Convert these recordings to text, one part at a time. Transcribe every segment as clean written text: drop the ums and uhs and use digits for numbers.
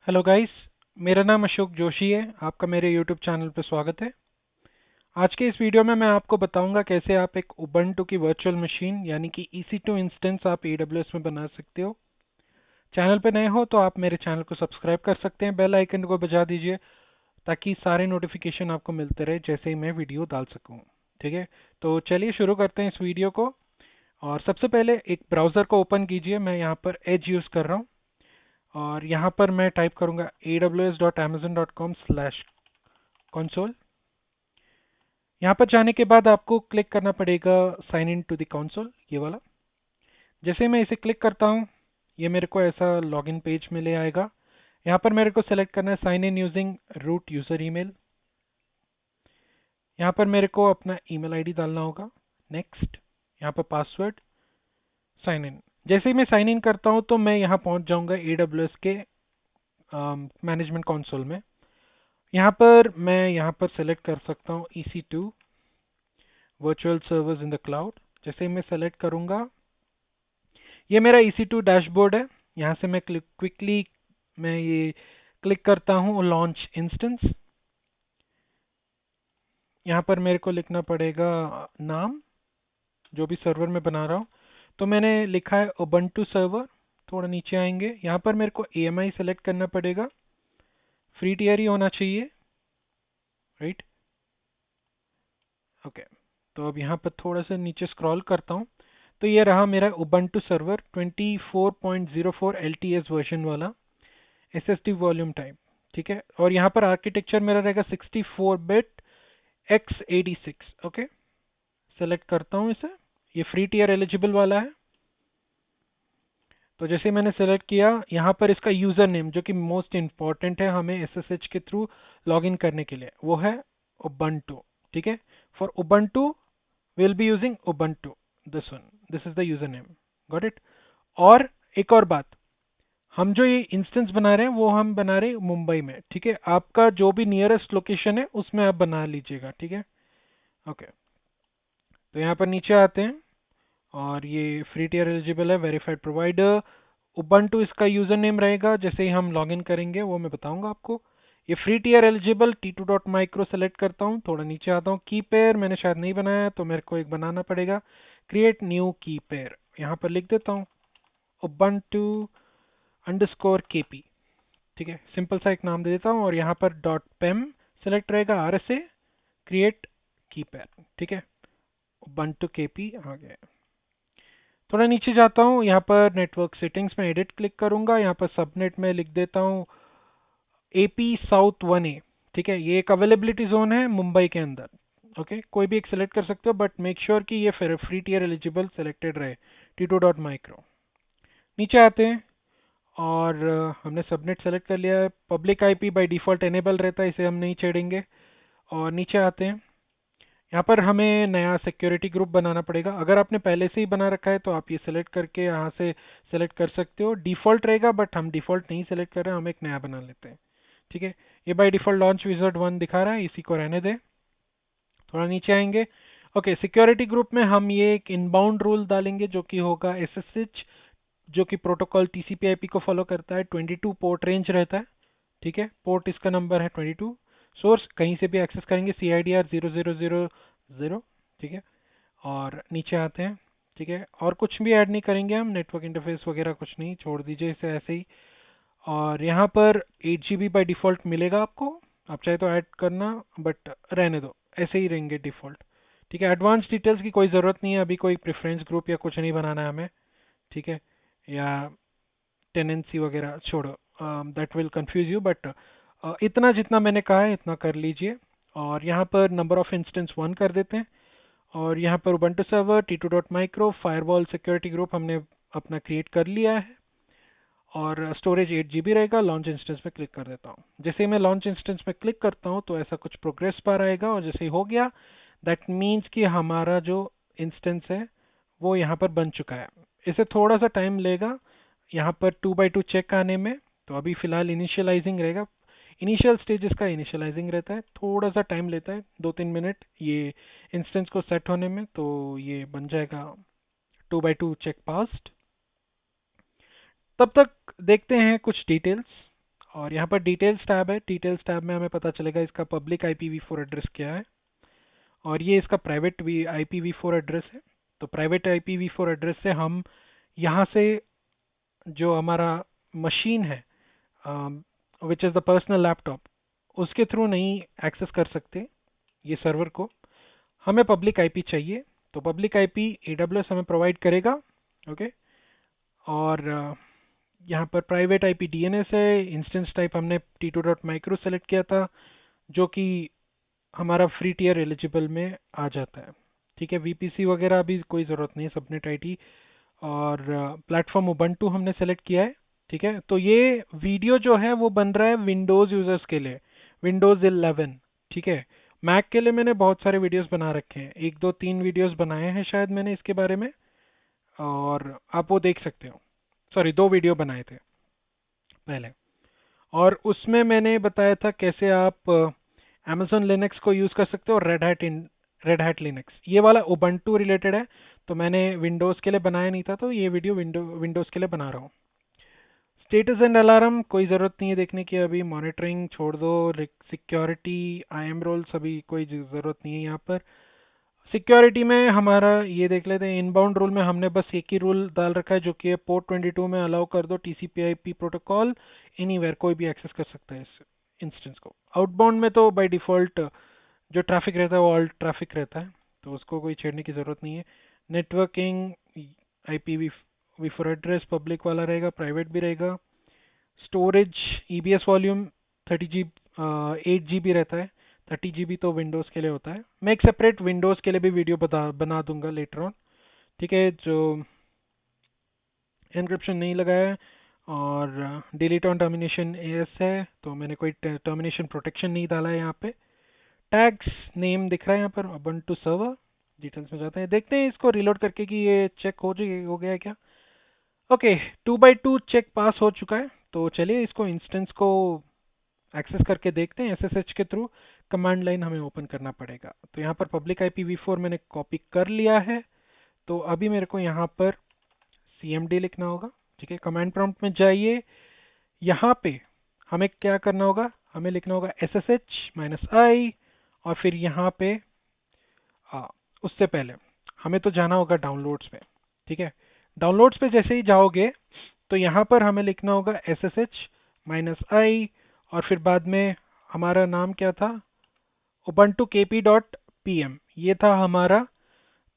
Hello guys. मेरा नाम अशोक जोशी है। आपका मेरे यूट्यूब चैनल पर स्वागत है। आज के इस वीडियो में मैं आपको बताऊंगा कैसे आप एक उबंटू की वर्चुअल मशीन यानी कि EC2 इंस्टेंस आप AWS में बना सकते हो। चैनल पे नए हो तो आप मेरे चैनल को सब्सक्राइब कर सकते हैं, बेल आइकन को बजा दीजिए ताकि सारे नोटिफिकेशन आपको मिलते रहे जैसे ही मैं वीडियो डाल सकूं। ठीक है, तो चलिए शुरू करते हैं इस वीडियो को। और सबसे पहले एक ब्राउज़र को ओपन कीजिए। मैं यहाँ पर एज यूज़ कर रहा हूँ और यहाँ पर मैं टाइप करूँगा aws.amazon.com/console। यहाँ पर जाने के बाद आपको क्लिक करना पड़ेगा sign in to the console, ये वाला। जैसे मैं इसे क्लिक करता हूँ ये मेरे को ऐसा लॉगिन पेज में ले आएगा। यहाँ पर मेरे को सेलेक्ट करना है sign in using root user email. यहाँ पर मेरे को अपना ईमेल आईडी डालना होगा। नेक्स्ट, यहाँ पर पासवर्ड, साइन इन। जैसे ही मैं साइन इन करता हूँ तो मैं यहाँ पहुँच जाऊँगा AWS के मैनेजमेंट कंसोल में। यहाँ पर सेलेक्ट कर सकता हूँ EC2 virtual servers in the cloud. जैसे ही मैं सेलेक्ट करूँगा ये मेरा EC2 डैशबोर्ड है। यहाँ से मैं क्विकली मैं ये क्लिक करता हूँ लॉन्च इंस्टेंस। यहाँ पर मेरे को लिखना पड़ेगा नाम जो भी सर्वर में बना रहा हूँ। तो मैंने लिखा है उबंटू सर्वर। थोड़ा नीचे आएंगे, यहाँ पर मेरे को AMI सेलेक्ट करना पड़ेगा। फ्री टियर ही होना चाहिए, राइट। ओके, तो अब यहाँ पर थोड़ा सा नीचे स्क्रॉल करता हूँ तो ये रहा मेरा उबंटू सर्वर 24.04 LTS वर्जन वाला SSD वॉल्यूम टाइप। ठीक है, और यहाँ पर आर्किटेक्चर मेरा रहेगा 64 बिट x86। ओके, सेलेक्ट करता हूँ इसे। ये फ्री टियर एलिजिबल वाला है। तो जैसे मैंने सेलेक्ट किया यहाँ पर इसका यूज़र नेम जो कि मोस्ट इम्पॉर्टेंट है हमें SSH के थ्रू लॉगिन करने के लिए, वो है उबंटू। ठीक है, for Ubuntu we'll be using Ubuntu, this one, this is the username, got it। और एक और बात, हम जो ये इंस्टेंस बना रहे हैं वो हम बना रहे हैं मुंबई में। ठीक है, आपका जो भी नियरेस्ट लोकेशन है उसमें आप बना लीजिएगा। ठीक है, ओके। तो यहाँ पर नीचे आते हैं और ये फ्री टियर एलिजिबल है, वेरीफाइड प्रोवाइडर। उबंटू इसका यूजर नेम रहेगा। जैसे ही हम लॉगिन करेंगे वो मैं बताऊंगा आपको। ये free tier eligible T2.micro select करता हूँ। थोड़ा नीचे आता हूँ, की पेयर मैंने शायद नहीं बनाया तो मेरे को एक बनाना पड़ेगा। क्रिएट न्यू की पेयर, यहाँ पर लिख देता हूँ ubuntu_kp। ठीक है, सिंपल सा एक नाम दे देता हूँ और यहाँ पर .pem सेलेक्ट रहेगा, RSA क्रिएट की पेयर। ठीक है, ubuntu kp आ गया। थोड़ा नीचे जाता हूँ, यहाँ पर नेटवर्क सेटिंग्स में एडिट क्लिक करूंगा। यहाँ पर सबनेट में लिख देता हूँ AP South 1A। ठीक है, ये एक अवेलेबिलिटी जोन है मुंबई के अंदर। ओके, कोई भी एक सिलेक्ट कर सकते हो बट मेक श्योर कि ये फ्री टियर एलिजिबल सेलेक्टेड रहे। T2.micro। नीचे आते हैं और हमने सबनेट सेलेक्ट कर लिया है। Public IP by default enable रहता है, इसे हम नहीं छेड़ेंगे। और नीचे आते हैं, यहाँ पर हमें नया सिक्योरिटी ग्रुप बनाना पड़ेगा। अगर आपने पहले से ही बना रखा है तो आप ये सेलेक्ट करके यहाँ से सेलेक्ट कर सकते हो। डिफ़ॉल्ट रहेगा बट हम डिफ़ॉल्ट नहीं सेलेक्ट कर रहे हैं, हम एक नया बना लेते हैं। ठीक है, ये बाय डिफ़ॉल्ट लॉन्च विज़ार्ड 1 दिखा रहा है, इसी को रहने दें। थोड़ा नीचे आएंगे। ओके, सिक्योरिटी ग्रुप में हम ये एक इनबाउंड रूल डालेंगे जो कि होगा SSH, जो कि प्रोटोकॉल TCP/IP को फॉलो करता है। 22 पोर्ट रेंज रहता है। ठीक है, पोर्ट इसका नंबर है 22। सोर्स कहीं से भी एक्सेस करेंगे CIDR 0000। ठीक है, और नीचे आते हैं। ठीक है, और कुछ भी ऐड नहीं करेंगे हम, नेटवर्क इंटरफेस वगैरह कुछ नहीं, छोड़ दीजिए इसे ऐसे ही। और यहाँ पर 8 GB बाय डिफ़ॉल्ट मिलेगा आपको, आप चाहे तो ऐड करना बट रहने दो, ऐसे ही रहेंगे डिफ़ॉल्ट। ठीक है, एडवांस डिटेल्स की कोई ज़रूरत नहीं है, अभी कोई प्रेफरेंस ग्रुप या कुछ नहीं बनाना है हमें। ठीक है, या टेनेंसी वगैरह छोड़ो, that will confuse you but इतना जितना मैंने कहा है इतना कर लीजिए। और यहाँ पर नंबर ऑफ इंस्टेंस 1 कर देते हैं। और यहाँ पर Ubuntu server T2.micro firewall security group हमने अपना क्रिएट कर लिया है। और स्टोरेज 8 GB रहेगा। लॉन्च इंस्टेंस पे क्लिक कर देता हूँ। जैसे ही मैं लॉन्च इंस्टेंस पे क्लिक करता हूँ तो ऐसा कुछ प्रोग्रेस बार आएगा और जैसे ही हो गया दैट मीन्स कि हमारा जो इंस्टेंस है वो यहाँ पर बन चुका है। इसे थोड़ा सा टाइम लेगा यहाँ पर 2x2 चेक आने में। तो अभी फ़िलहाल इनिशियलाइजिंग रहेगा। इनिशियल स्टेज इसका इनिशियलाइजिंग रहता है, थोड़ा सा टाइम लेता है, 2-3 मिनट ये इंस्टेंस को सेट होने में। तो ये बन जाएगा 2x2 चेक पास्ट। तब तक देखते हैं कुछ डिटेल्स। और यहाँ पर डिटेल्स टैब है। डिटेल्स टैब में हमें पता चलेगा इसका पब्लिक IPv4 एड्रेस क्या है, और ये इसका प्राइवेट IPv4 एड्रेस है। तो प्राइवेट IPv4 एड्रेस से हम यहाँ से जो हमारा मशीन है, which is the personal laptop, उसके थ्रू नहीं एक्सेस कर सकते ये सर्वर को। हमें पब्लिक आईपी चाहिए, तो पब्लिक आईपी AWS हमें प्रोवाइड करेगा। ओके, और यहाँ पर प्राइवेट आईपी DNS है। इंस्टेंस टाइप हमने t2.micro सेलेक्ट किया था, जो कि हमारा फ्री टियर एलिजिबल में आ जाता है। ठीक है, VPC वगैरह अभी कोई ज़रूरत नहीं है, सबनेट आईटी। और प्लेटफॉर्म उबंटू हमने सेलेक्ट किया है। ठीक है, तो ये वीडियो जो है वो बन रहा है विंडोज़ यूज़र्स के लिए, विंडोज़ 11। ठीक है, मैक के लिए मैंने बहुत सारे वीडियोस बना रखे हैं, 1 2 3 वीडियोस बनाए हैं शायद मैंने इसके बारे में, और आप वो देख सकते हो। सॉरी, 2 वीडियो बनाए थे पहले, और उसमें मैंने बताया था कैसे आप अमेजोन लिनक्स को यूज़ कर सकते हो, और रेड हैट लिनक्स। ये वाला उबंटू रिलेटेड है, तो मैंने विंडोज़ के लिए बनाया नहीं था, तो ये वीडियो विंडोज़ के लिए बना रहा हूँ। स्टेटस एंड अलार्म कोई ज़रूरत नहीं है देखने की अभी, मॉनिटरिंग छोड़ दो। सिक्योरिटी, IAM रोल्स अभी कोई ज़रूरत नहीं है यहाँ पर। सिक्योरिटी में हमारा ये देख लेते हैं। इनबाउंड रूल में हमने बस एक ही रूल डाल रखा है, जो कि है पोर्ट 22 में अलाउ कर दो TCP/IP प्रोटोकॉल एनीवेयर, कोई भी एक्सेस कर सकता है इस इंस्टेंस को। आउटबाउंड में तो बाय डिफ़ॉल्ट जो ट्रैफिक रहता है वो ऑल ट्रैफिक रहता है, तो उसको कोई छेड़ने की ज़रूरत नहीं है। नेटवर्किंग IPv4 एड्रेस पब्लिक वाला रहेगा, प्राइवेट भी रहेगा। स्टोरेज EBS वॉल्यूम 8 GB रहता है, 30 GB तो विंडोज़ के लिए होता है। मैं एक सेपरेट विंडोज़ के लिए भी वीडियो बना दूंगा लेटर ऑन। ठीक है, जो एन्क्रिप्शन नहीं लगाया है, और डिलीट ऑन टर्मिनेशन AS है, तो मैंने कोई टर्मिनेशन प्रोटेक्शन नहीं डाला है यहाँ पे। टैग्स नेम दिख रहा है यहाँ पर, उबंटू सर्वर। डिटेल्स में जाते हैं, देखते हैं इसको रिलोड करके कि ये चेक हो गया है क्या। ओके, 2x2 चेक पास हो चुका है। तो चलिए इसको इंस्टेंस को एक्सेस करके देखते हैं। SSH के थ्रू कमांड लाइन हमें ओपन करना पड़ेगा। तो यहाँ पर पब्लिक IPv4 मैंने कॉपी कर लिया है, तो अभी मेरे को यहाँ पर CMD लिखना होगा। ठीक है, कमांड प्रॉम्प्ट में जाइए। यहाँ पे हमें क्या करना होगा, हमें लिखना होगा SSH-i, और फिर यहाँ पे उससे पहले हमें तो जाना होगा डाउनलोड्स पे। ठीक है, डाउनलोड्स पे जैसे ही जाओगे तो यहाँ पर हमें लिखना होगा SSH-i, और फिर बाद में हमारा नाम क्या था, ubuntu kp.pm, ये था हमारा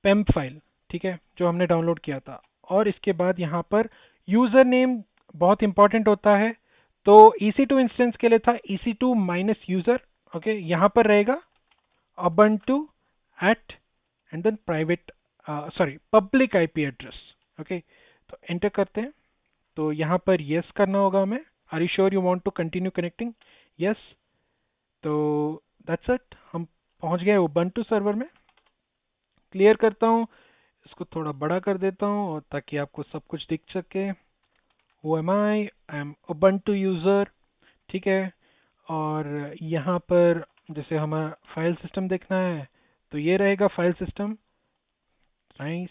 PEM फाइल। ठीक है, जो हमने डाउनलोड किया था। और इसके बाद यहाँ पर यूज़र नेम बहुत इंपॉर्टेंट होता है, तो EC2 इंस्टेंस के लिए था EC2-user। ओके, यहाँ पर रहेगा ubuntu at and then private public IP address. Okay, तो एंटर करते हैं। तो यहाँ पर यस करना होगा हमें। Are you sure you want to continue connecting? Yes. तो दैट्स इट, हम पहुँच गए उबंटू सर्वर में। क्लियर करता हूँ, इसको थोड़ा बड़ा कर देता हूँ, और ताकि आपको सब कुछ दिख सके। Who am I? I am Ubuntu user. ठीक है, और यहाँ पर जैसे हमारा फाइल सिस्टम देखना है, तो ये रहेगा फाइल सिस्टम। नाइस।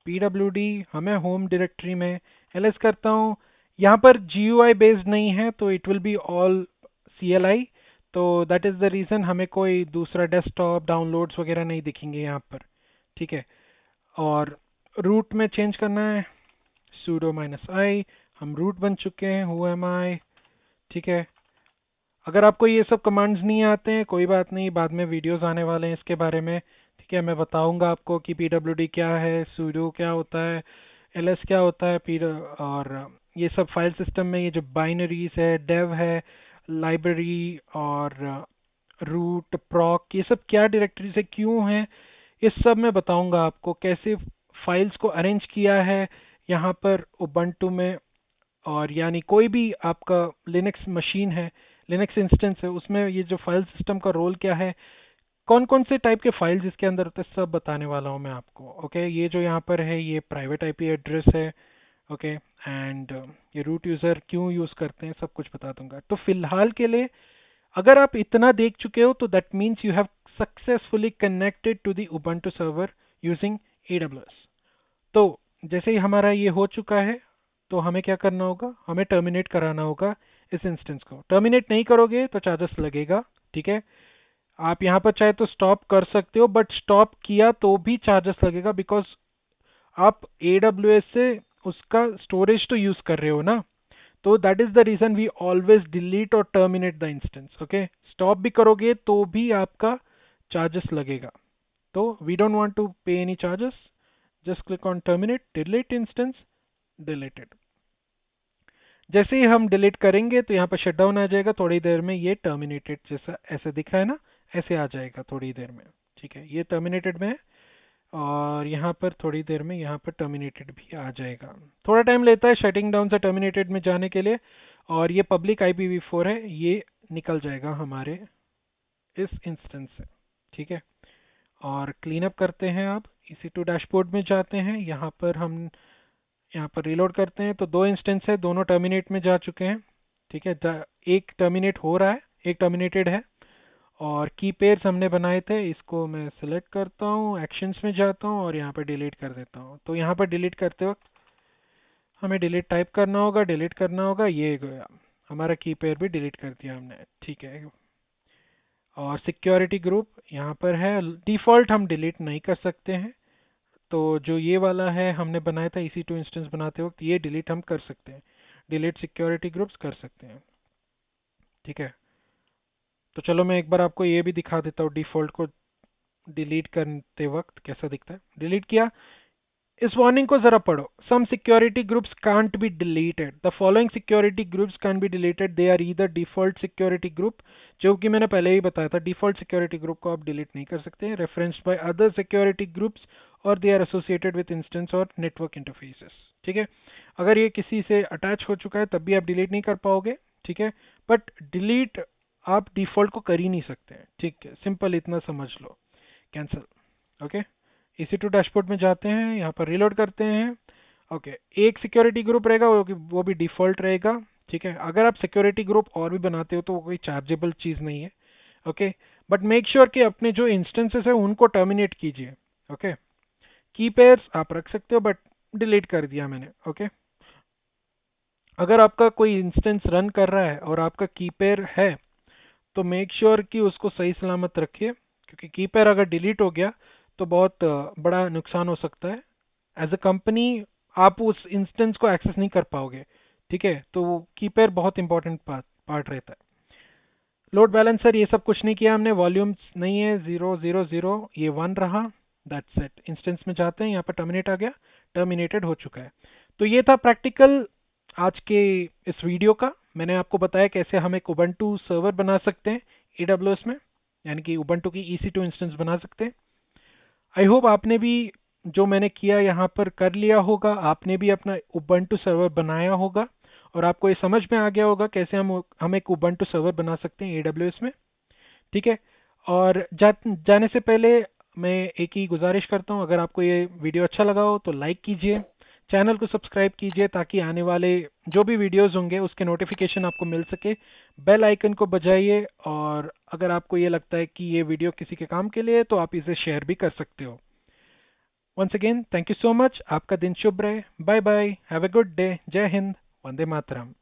PWD हमें होम डायरेक्टरी में ls करता हूँ। यहाँ पर GUI बेस्ड नहीं है, तो it will be all CLI, तो दैट इज़ द रीज़न हमें कोई दूसरा डेस्कटॉप डाउनलोड्स वगैरह नहीं दिखेंगे यहाँ पर। ठीक है, और रूट में चेंज करना है, sudo -i। हम रूट बन चुके हैं। Who am I? ठीक है, अगर आपको ये सब कमांड्स नहीं आते हैं कोई बात नहीं, बाद में वीडियोस आने वाले हैं इसके बारे में। ठीक है, मैं बताऊंगा आपको कि PWD क्या है, sudo क्या होता है, ls क्या होता है, और ये सब फाइल सिस्टम में ये जो बाइनरीज है, dev है, लाइब्रेरी, और रूट प्रॉक, ये सब क्या डायरेक्टरी से क्यों है, ये सब मैं बताऊंगा आपको। कैसे फाइल्स को अरेंज किया है यहाँ पर उबंटू में, और यानी कोई भी आपका लिनक्स मशीन है, लिनक्स इंस्टेंस है, उसमें ये जो फाइल सिस्टम का रोल क्या है, कौन कौन से टाइप के फाइल्स इसके अंदर होते हैं, सब बताने वाला हूँ मैं आपको। ओके, ये जो यहाँ पर है ये प्राइवेट IP एड्रेस है। ओके, एंड ये रूट यूज़र क्यों यूज़ करते हैं, सब कुछ बता दूंगा। तो फिलहाल के लिए अगर आप इतना देख चुके हो, तो that means you have successfully connected to the Ubuntu server using AWS। तो जैसे ही हमारा ये हो चुका है, तो हमें क्या करना होगा, हमें टर्मिनेट कराना होगा इस इंस्टेंस को। टर्मिनेट नहीं करोगे तो चार्जेस लगेगा, ठीक है। आप यहाँ पर चाहे तो स्टॉप कर सकते हो, बट स्टॉप किया तो भी चार्जेस लगेगा, बिकॉज आप AWS से उसका स्टोरेज तो यूज कर रहे हो ना। तो that is the reason we always delete और terminate the instance. Okay, stop भी करोगे तो भी आपका चार्जेस लगेगा, तो we don't want to pay any charges. Just click on terminate, delete instance, deleted. जैसे ही हम डिलीट करेंगे तो यहाँ पर शटडाउन आ जाएगा, थोड़ी देर में ये टर्मिनेटेड जैसा ऐसे दिख रहा है ना, ऐसे आ जाएगा थोड़ी देर में, ठीक है। ये टर्मिनेटेड में है, और यहाँ पर थोड़ी देर में यहाँ पर टर्मिनेटेड भी आ जाएगा। थोड़ा टाइम लेता है शटिंग डाउन से टर्मिनेटेड में जाने के लिए, और ये पब्लिक IPv4 है, ये निकल जाएगा हमारे इस इंस्टेंस से, ठीक है। और क्लीन अप करते हैं, आप EC2 डैशबोर्ड में जाते हैं, यहाँ पर हम यहाँ पर रीलोड करते हैं तो 2 इंस्टेंस है, दोनों टर्मिनेट में जा चुके हैं, ठीक है। एक टर्मिनेट हो रहा है, एक टर्मिनेटेड है। और की पेयर्स हमने बनाए थे, इसको मैं सिलेक्ट करता हूँ, एक्शंस में जाता हूँ और यहाँ पर डिलीट कर देता हूँ। तो यहाँ पर डिलीट करते वक्त हमें डिलीट टाइप करना होगा, डिलीट करना होगा, ये गया हमारा की पेयर भी डिलीट कर दिया हमने, ठीक है। और सिक्योरिटी ग्रुप यहाँ पर है, डिफ़ॉल्ट हम डिलीट नहीं कर सकते हैं, तो जो ये वाला है हमने बनाया था EC2 इंस्टेंस बनाते वक्त, ये डिलीट हम कर सकते हैं, डिलीट सिक्योरिटी ग्रुप्स कर सकते हैं, ठीक है। तो चलो मैं एक बार आपको ये भी दिखा देता हूँ डिफ़ॉल्ट को डिलीट करते वक्त कैसा दिखता है। डिलीट किया, इस वार्निंग को जरा पढ़ो। Some security groups can't be deleted, the following security groups can be deleted, they are either default security group, जो कि मैंने पहले ही बताया था, डिफॉल्ट सिक्योरिटी ग्रुप को आप डिलीट नहीं कर सकते, referenced by other security groups, और they are associated with instance और नेटवर्क इंटरफेसेस, ठीक है। अगर ये किसी से अटैच हो चुका है तब भी आप डिलीट नहीं कर पाओगे, ठीक है। बट डिलीट आप डिफॉल्ट को कर ही नहीं सकते हैं, ठीक है, सिंपल इतना समझ लो। Cancel, okay. EC2 डैशबोर्ड में जाते हैं, यहाँ पर रीलोड करते हैं, ओके। एक सिक्योरिटी ग्रुप रहेगा, वो भी डिफ़ॉल्ट रहेगा, ठीक है। अगर आप सिक्योरिटी ग्रुप और भी बनाते हो तो वो कोई चार्जेबल चीज़ नहीं है, ओके। बट मेक श्योर कि अपने जो इंस्टेंसेस है उनको टर्मिनेट कीजिए, ओके। की पेयर्स आप रख सकते हो, बट डिलीट कर दिया मैंने, ओके। अगर आपका कोई इंस्टेंस रन कर रहा है और आपका की पेयर है तो मेक श्योर कि उसको सही सलामत रखिए, क्योंकि की पेयर अगर डिलीट हो गया तो बहुत बड़ा नुकसान हो सकता है। एज अ कंपनी आप उस इंस्टेंस को एक्सेस नहीं कर पाओगे, ठीक है। तो की पेयर बहुत इंपॉर्टेंट पार्ट रहता है। लोड बैलेंसर ये सब कुछ नहीं किया हमने, वॉल्यूम्स नहीं है, 0 0 0, ये 1 रहा, दैट्स इट। इंस्टेंस में जाते हैं, यहाँ पर टर्मिनेट आ गया, टर्मिनेटेड हो चुका है। तो ये था प्रैक्टिकल आज के इस वीडियो का। मैंने आपको बताया कैसे हम एक उबंटू सर्वर बना सकते हैं AWS में, यानी कि उबंटू की EC2 इंस्टेंस बना सकते हैं। आई होप आपने भी जो मैंने किया यहाँ पर कर लिया होगा, आपने भी अपना उबंटू सर्वर बनाया होगा, और आपको ये समझ में आ गया होगा कैसे हम एक उबंटू सर्वर बना सकते हैं AWS में, ठीक है। और जाने से पहले मैं एक ही गुजारिश करता हूँ, अगर आपको ये वीडियो अच्छा लगा हो तो लाइक कीजिए, चैनल को सब्सक्राइब कीजिए, ताकि आने वाले जो भी वीडियोस होंगे उसके नोटिफिकेशन आपको मिल सके। बेल आइकन को बजाइए, और अगर आपको ये लगता है कि ये वीडियो किसी के काम के लिए है तो आप इसे शेयर भी कर सकते हो। Once again thank you so much, आपका दिन शुभ रहे, bye bye, have a good day, जय हिंद, वंदे मातरम।